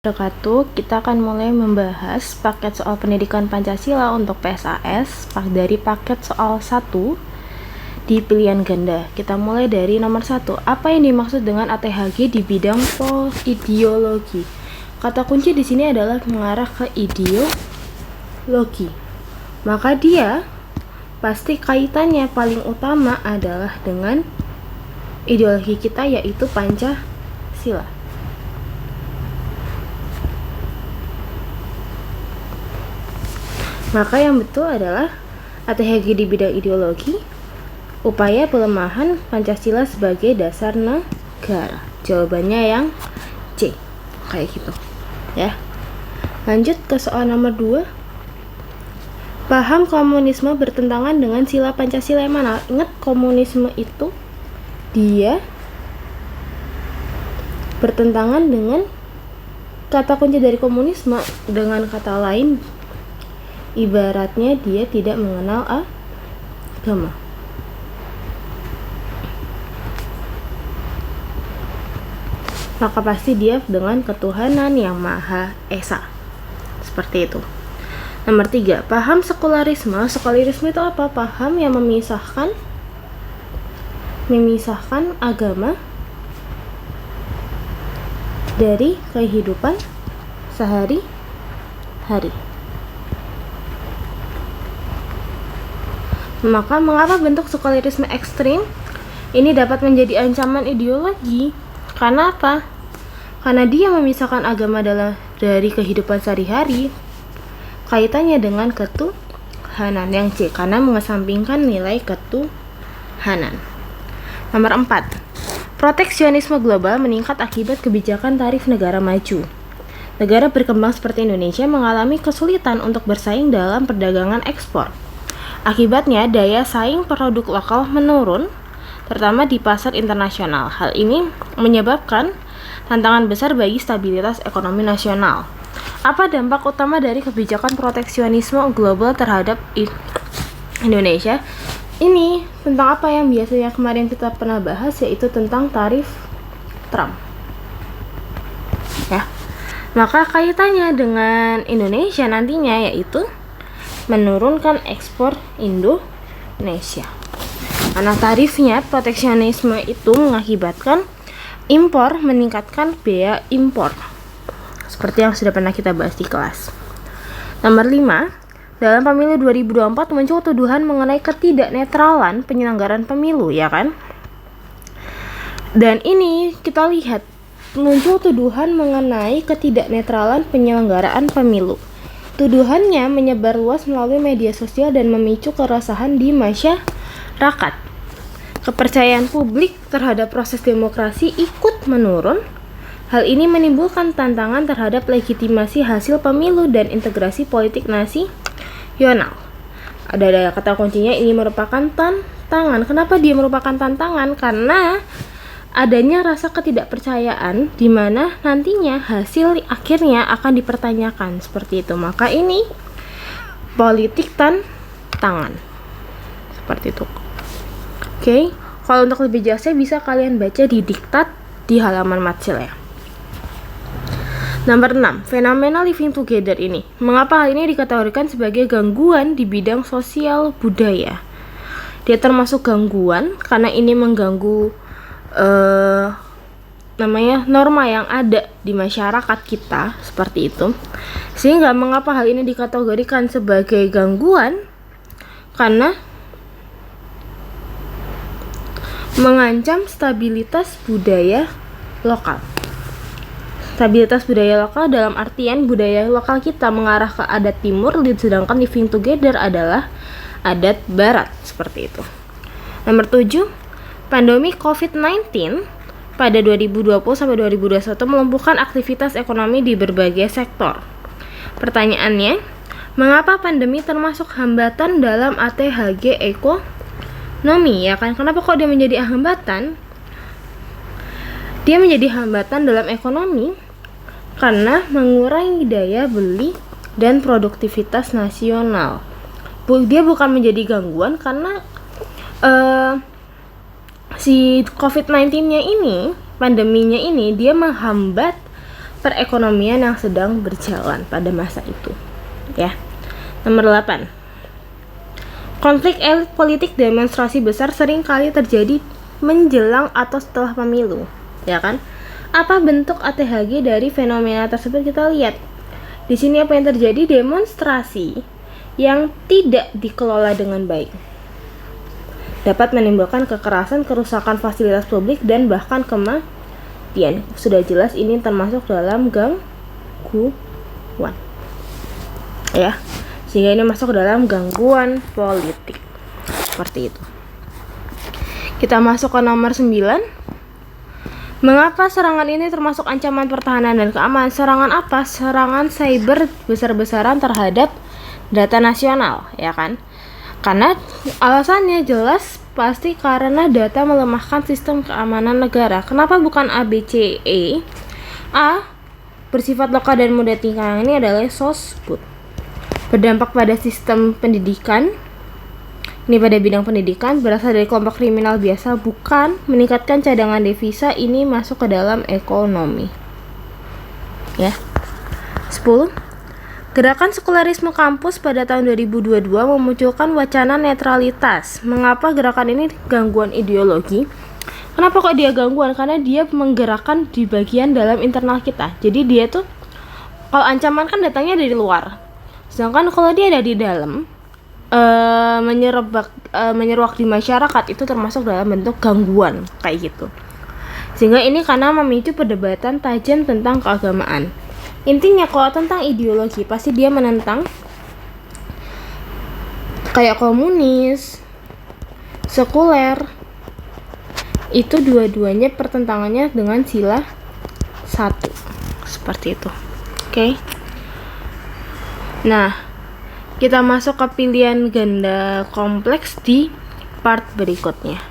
Wabarakatuh. Kita akan mulai membahas paket soal pendidikan Pancasila untuk PSAS dari paket soal 1 di pilihan ganda. Kita mulai dari nomor 1. Apa yang dimaksud dengan ATHG di bidang ideologi? Kata kunci di sini adalah mengarah ke ideologi. Maka dia pasti kaitannya paling utama adalah dengan ideologi kita, yaitu Pancasila. Maka yang betul adalah ATHG di bidang ideologi, upaya pelemahan Pancasila sebagai dasar negara. Jawabannya yang C, kayak gitu ya. Lanjut ke soal nomor 2. Paham komunisme bertentangan dengan sila Pancasila yang mana? Ingat, komunisme itu dia bertentangan dengan kata kunci dari komunisme. Dengan kata lain, ibaratnya dia tidak mengenal agama. Maka pasti dia dengan ketuhanan yang Maha Esa. Seperti itu. Nomor 3, paham sekularisme. Sekularisme itu apa? Paham yang memisahkan agama dari kehidupan sehari-hari. Maka mengapa bentuk sekularisme ekstrim ini dapat menjadi ancaman ideologi? Karena apa? Karena dia memisahkan agama dari kehidupan sehari-hari. Kaitannya dengan ketuhanan yang C, karena mengesampingkan nilai ketuhanan. Nomor 4. Proteksionisme global meningkat akibat kebijakan tarif negara maju. Negara berkembang seperti Indonesia mengalami kesulitan untuk bersaing dalam perdagangan ekspor. Akibatnya, daya saing produk lokal menurun, terutama di pasar internasional. Hal ini menyebabkan tantangan besar bagi stabilitas ekonomi nasional. Apa dampak utama dari kebijakan proteksionisme global terhadap Indonesia? Ini tentang apa yang biasanya kemarin kita pernah bahas, yaitu tentang tarif Trump. Ya. Maka kaitannya dengan Indonesia nantinya yaitu menurunkan ekspor Indonesia. Karena tarifnya, proteksionisme itu mengakibatkan impor, meningkatkan biaya impor. Seperti yang sudah pernah kita bahas di kelas. Nomor 5, dalam pemilu 2024 muncul tuduhan mengenai ketidaknetralan penyelenggaraan pemilu, ya kan? Dan ini kita lihat muncul tuduhan mengenai ketidaknetralan penyelenggaraan pemilu. Tuduhannya menyebar luas melalui media sosial dan memicu keresahan di masyarakat. Kepercayaan publik terhadap proses demokrasi ikut menurun. Hal ini menimbulkan tantangan terhadap legitimasi hasil pemilu dan integrasi politik nasional. Ada kata kuncinya, ini merupakan tantangan. Kenapa dia merupakan tantangan? Karena adanya rasa ketidakpercayaan di mana nantinya hasil akhirnya akan dipertanyakan, seperti itu. Maka ini politik tantangan. Seperti itu. Oke, kalau untuk lebih jelasnya bisa kalian baca di diktat di halaman matsil ya. Nomor 6, fenomena living together ini. Mengapa hal ini dikategorikan sebagai gangguan di bidang sosial budaya? Dia termasuk gangguan karena ini mengganggu norma yang ada di masyarakat kita, seperti itu. Sehingga mengapa hal ini dikategorikan sebagai gangguan? Karena mengancam stabilitas budaya lokal. Stabilitas budaya lokal dalam artian budaya lokal kita mengarah ke adat timur, sedangkan living together adalah adat barat, seperti itu. Nomor 7, pandemi COVID-19 pada 2020 sampai 2021 melumpuhkan aktivitas ekonomi di berbagai sektor. Pertanyaannya, mengapa pandemi termasuk hambatan dalam ATHG ekonomi? Ya kan, kenapa kok dia menjadi hambatan? Dia menjadi hambatan dalam ekonomi karena mengurangi daya beli dan produktivitas nasional. Dia bukan menjadi gangguan karena si COVID-19-nya ini, pandeminya ini, dia menghambat perekonomian yang sedang berjalan pada masa itu. Ya. Nomor 8. Konflik elit politik demonstrasi besar sering kali terjadi menjelang atau setelah pemilu, ya kan? Apa bentuk ATHG dari fenomena tersebut kita lihat. Di sini apa yang terjadi? Demonstrasi yang tidak dikelola dengan baik dapat menimbulkan kekerasan, kerusakan fasilitas publik, dan bahkan kematian. Sudah jelas ini termasuk dalam gangguan. Ya, sehingga ini masuk dalam gangguan politik. Seperti itu. Kita masuk ke nomor 9. Mengapa serangan ini termasuk ancaman pertahanan dan keamanan? Serangan apa? Serangan cyber besar-besaran terhadap data nasional, ya kan? Karena alasannya jelas pasti karena data melemahkan sistem keamanan negara. Kenapa bukan ABCE? A. Bersifat lokal dan mudah tingkang, ini adalah sosbud. Berdampak pada sistem pendidikan. Ini pada bidang pendidikan, berasal dari kelompok kriminal biasa, bukan meningkatkan cadangan devisa, ini masuk ke dalam ekonomi. Ya. 10. Gerakan sekularisme kampus pada tahun 2022 memunculkan wacana netralitas. Mengapa gerakan ini gangguan ideologi? Kenapa kok dia gangguan? Karena dia menggerakkan di bagian dalam internal kita. Jadi dia tuh, kalau ancaman kan datangnya dari luar. Sedangkan kalau dia ada di dalam, menyeruak di masyarakat, itu termasuk dalam bentuk gangguan kayak gitu. Sehingga ini karena memicu perdebatan tajam tentang keagamaan. Intinya kalau tentang ideologi pasti dia menentang kayak komunis, sekuler. Itu dua-duanya pertentangannya dengan sila 1. Seperti itu. Oke. Nah, kita masuk ke pilihan ganda kompleks di part berikutnya.